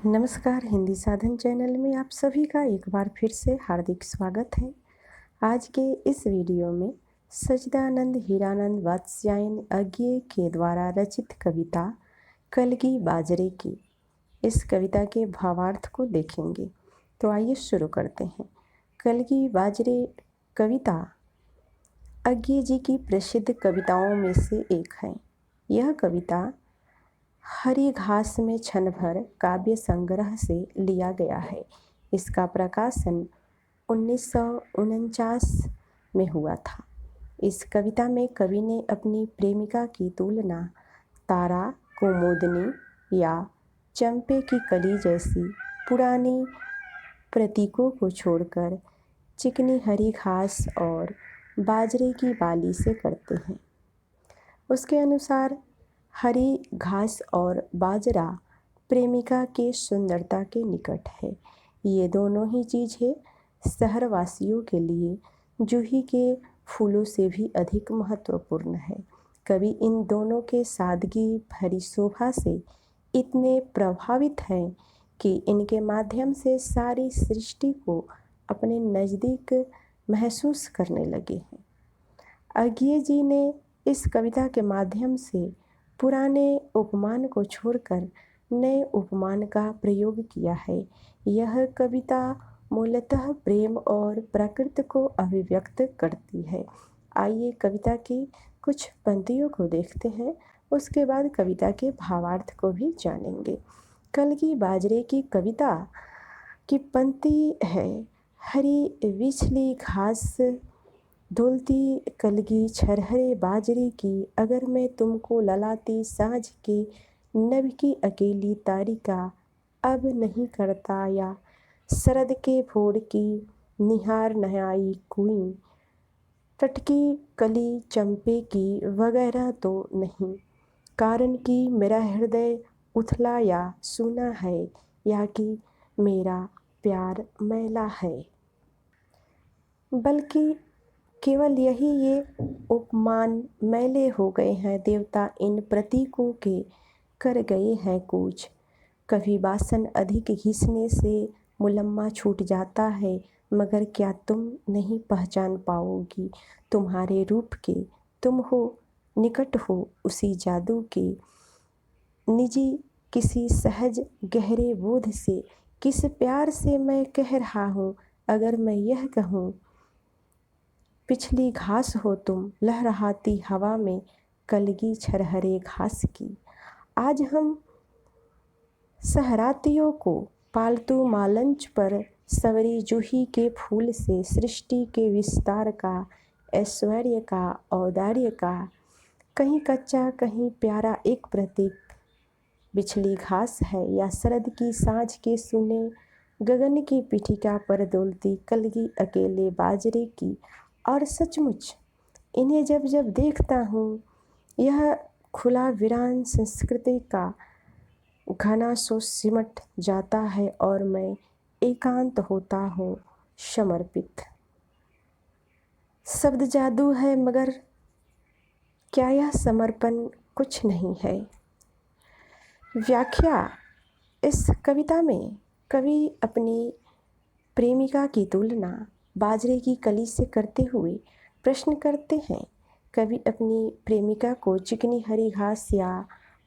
नमस्कार। हिंदी साधन चैनल में आप सभी का एक बार फिर से हार्दिक स्वागत है। आज के इस वीडियो में सच्चिदानंद हीरानंद वात्स्यायन अज्ञेय के द्वारा रचित कविता कलगी बाजरे की इस कविता के भावार्थ को देखेंगे। तो आइए शुरू करते हैं। कलगी बाजरे कविता अज्ञेय जी की प्रसिद्ध कविताओं में से एक है। यह कविता हरी घास में क्षण भर काव्य संग्रह से लिया गया है। इसका प्रकाशन 1949 में हुआ था। इस कविता में कवि ने अपनी प्रेमिका की तुलना तारा, कुमुदनी या चंपे की कली जैसी पुरानी प्रतीकों को छोड़कर चिकनी हरी घास और बाजरे की बाली से करते हैं। उसके अनुसार हरी घास और बाजरा प्रेमिका के सुंदरता के निकट है। ये दोनों ही चीज़ें शहरवासियों के लिए जूही के फूलों से भी अधिक महत्वपूर्ण है। कवि इन दोनों के सादगी भरी शोभा से इतने प्रभावित हैं कि इनके माध्यम से सारी सृष्टि को अपने नज़दीक महसूस करने लगे हैं। अज्ञेय जी ने इस कविता के माध्यम से पुराने उपमान को छोड़कर नए उपमान का प्रयोग किया है। यह कविता मूलतः प्रेम और प्रकृति को अभिव्यक्त करती है। आइए कविता की कुछ पंक्तियों को देखते हैं, उसके बाद कविता के भावार्थ को भी जानेंगे। कलगी बाजरे की कविता की पंक्ति है, हरी विछली घास धुलती कलगी छरहरे बाजरे की, अगर मैं तुमको ललाती साँझ के नभ की अकेली तारिका अब नहीं करता, या शरद के भोर की निहार नहाई कुई, टटकी कली चंपे की वगैरह तो नहीं, कारण कि मेरा हृदय उथला या सूना है, या कि मेरा प्यार मैला है। बल्कि केवल यही ये उपमान मैले हो गए हैं, देवता इन प्रतीकों के कर गए हैं कूच। कभी वासन अधिक घिसने से मुलम्मा छूट जाता है, मगर क्या तुम नहीं पहचान पाओगी तुम्हारे रूप के, तुम हो निकट हो उसी जादू के, निजी किसी सहज गहरे बोध से, किस प्यार से मैं कह रहा हूँ, अगर मैं यह कहूँ पिछली घास हो तुम लहराती हवा में कलगी छरहरे घास की। आज हम सहरातियों को पालतू मालंच पर सवरी जूही के फूल से सृष्टि के विस्तार का, ऐश्वर्य का, औदार्य का, कहीं कच्चा कहीं प्यारा एक प्रतीक बिछली घास है, या शरद की साँझ के सुने गगन की पीठिका पर डोलती कलगी अकेले बाजरे की। और सचमुच इन्हें जब जब देखता हूँ, यह खुला वीरान संस्कृति का घना सो सिमट जाता है और मैं एकांत होता हूँ समर्पित। शब्द जादू है, मगर क्या यह समर्पण कुछ नहीं है। व्याख्या। इस कविता में कवि अपनी प्रेमिका की तुलना बाजरे की कली से करते हुए प्रश्न करते हैं। कवि अपनी प्रेमिका को चिकनी हरी घास या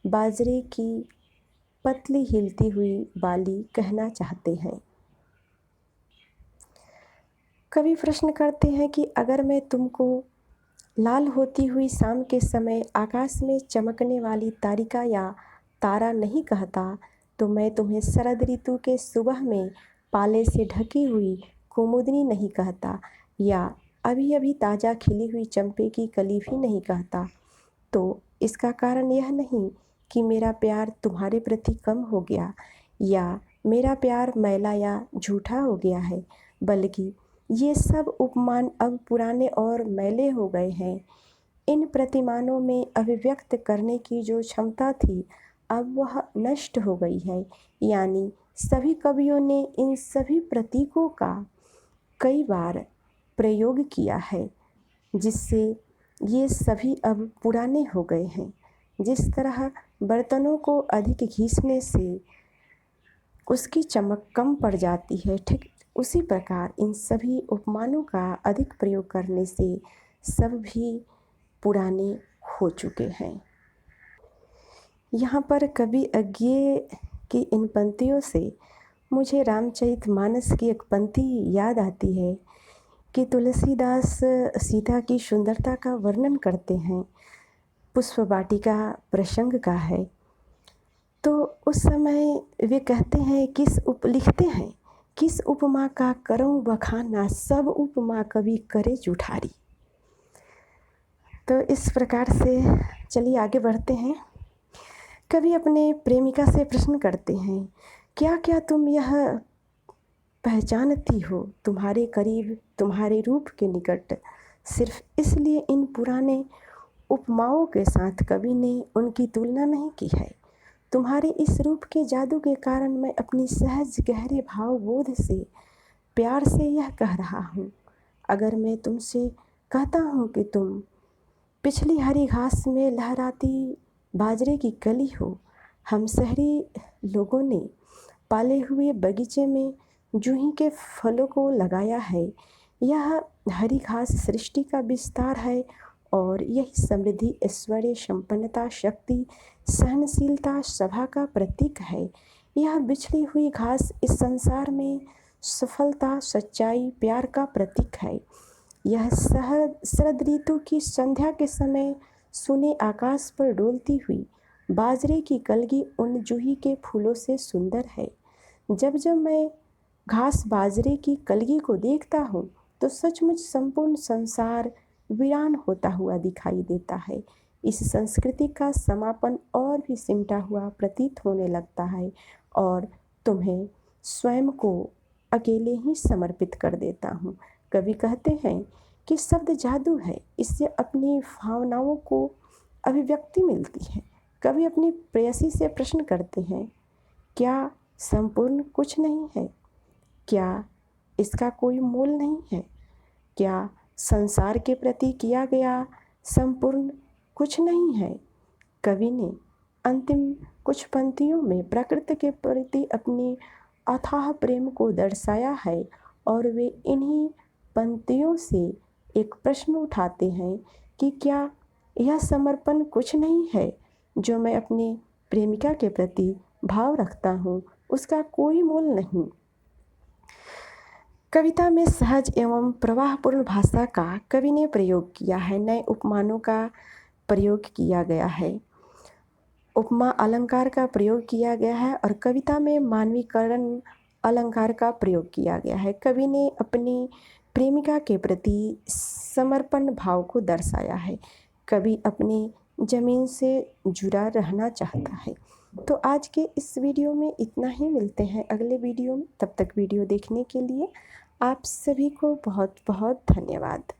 बाजरे की पतली हिलती हुई बाली कहना चाहते हैं। कवि प्रश्न करते हैं कि अगर मैं तुमको लाल होती हुई शाम के समय आकाश में चमकने वाली तारिका या तारा नहीं कहता, तो मैं तुम्हें शरद ऋतु के सुबह में पाले से ढकी हुई कुमुदनी नहीं कहता, या अभी अभी ताज़ा खिली हुई चंपे की कली भी नहीं कहता। तो इसका कारण यह नहीं कि मेरा प्यार तुम्हारे प्रति कम हो गया, या मेरा प्यार मैला या झूठा हो गया है, बल्कि ये सब उपमान अब पुराने और मैले हो गए हैं। इन प्रतिमानों में अभिव्यक्त करने की जो क्षमता थी, अब वह नष्ट हो गई है। यानी सभी कवियों ने इन सभी प्रतीकों का कई बार प्रयोग किया है, जिससे ये सभी अब पुराने हो गए हैं। जिस तरह बर्तनों को अधिक घिसने से उसकी चमक कम पड़ जाती है। ठीक उसी प्रकार इन सभी उपमानों का अधिक प्रयोग करने से सब भी पुराने हो चुके हैं। यहाँ पर कवि अज्ञेय की इन पंक्तियों से मुझे रामचरितमानस की एक पंक्ति याद आती है कि तुलसीदास सीता की सुंदरता का वर्णन करते हैं, पुष्प वाटिका प्रसंग का है। तो उस समय वे कहते हैं लिखते हैं, किस उपमा का करऊं बखाना, सब उपमा कवि करे जुठारी। तो इस प्रकार से चलिए आगे बढ़ते हैं। कवि अपने प्रेमिका से प्रश्न करते हैं, क्या क्या तुम यह पहचानती हो तुम्हारे करीब, तुम्हारे रूप के निकट। सिर्फ इसलिए इन पुराने उपमाओं के साथ कवि ने उनकी तुलना नहीं की है। तुम्हारे इस रूप के जादू के कारण मैं अपनी सहज गहरे भाव बोध से प्यार से यह कह रहा हूँ। अगर मैं तुमसे कहता हूँ कि तुम पिछली हरी घास में लहराती बाजरे की कली हो, हम शहरी लोगों ने पाले हुए बगीचे में जूही के फलों को लगाया है। यह हरी घास सृष्टि का विस्तार है और यही समृद्धि, ऐश्वर्य, संपन्नता, शक्ति, सहनशीलता, सभा का प्रतीक है। यह बिछड़ी हुई घास इस संसार में सफलता, सच्चाई, प्यार का प्रतीक है। यह शरद ऋतु की संध्या के समय सुने आकाश पर डोलती हुई बाजरे की कलगी उन जूही के फूलों से सुंदर है। जब जब मैं घास बाजरे की कलगी को देखता हूँ तो सचमुच संपूर्ण संसार वीरान होता हुआ दिखाई देता है। इस संस्कृति का समापन और भी सिमटा हुआ प्रतीत होने लगता है और तुम्हें स्वयं को अकेले ही समर्पित कर देता हूँ। कवि कहते हैं कि शब्द जादू है, इससे अपनी भावनाओं को अभिव्यक्ति मिलती है। कवि अपनी प्रेयसी से प्रश्न करते हैं, क्या संपूर्ण कुछ नहीं है? क्या इसका कोई मोल नहीं है? क्या संसार के प्रति किया गया संपूर्ण कुछ नहीं है? कवि ने अंतिम कुछ पंक्तियों में प्रकृति के प्रति अपनी अथाह प्रेम को दर्शाया है और वे इन्हीं पंक्तियों से एक प्रश्न उठाते हैं कि क्या यह समर्पण कुछ नहीं है? जो मैं अपनी प्रेमिका के प्रति भाव रखता हूँ उसका कोई मोल नहीं। कविता में सहज एवं प्रवाहपूर्ण भाषा का कवि ने प्रयोग किया है। नए उपमानों का प्रयोग किया गया है, उपमा अलंकार का प्रयोग किया गया है और कविता में मानवीकरण अलंकार का प्रयोग किया गया है। कवि ने अपनी प्रेमिका के प्रति समर्पण भाव को दर्शाया है। कवि अपनी ज़मीन से जुड़ा रहना चाहता है। तो आज के इस वीडियो में इतना ही, मिलते हैं अगले वीडियो में। तब तक वीडियो देखने के लिए आप सभी को बहुत बहुत धन्यवाद।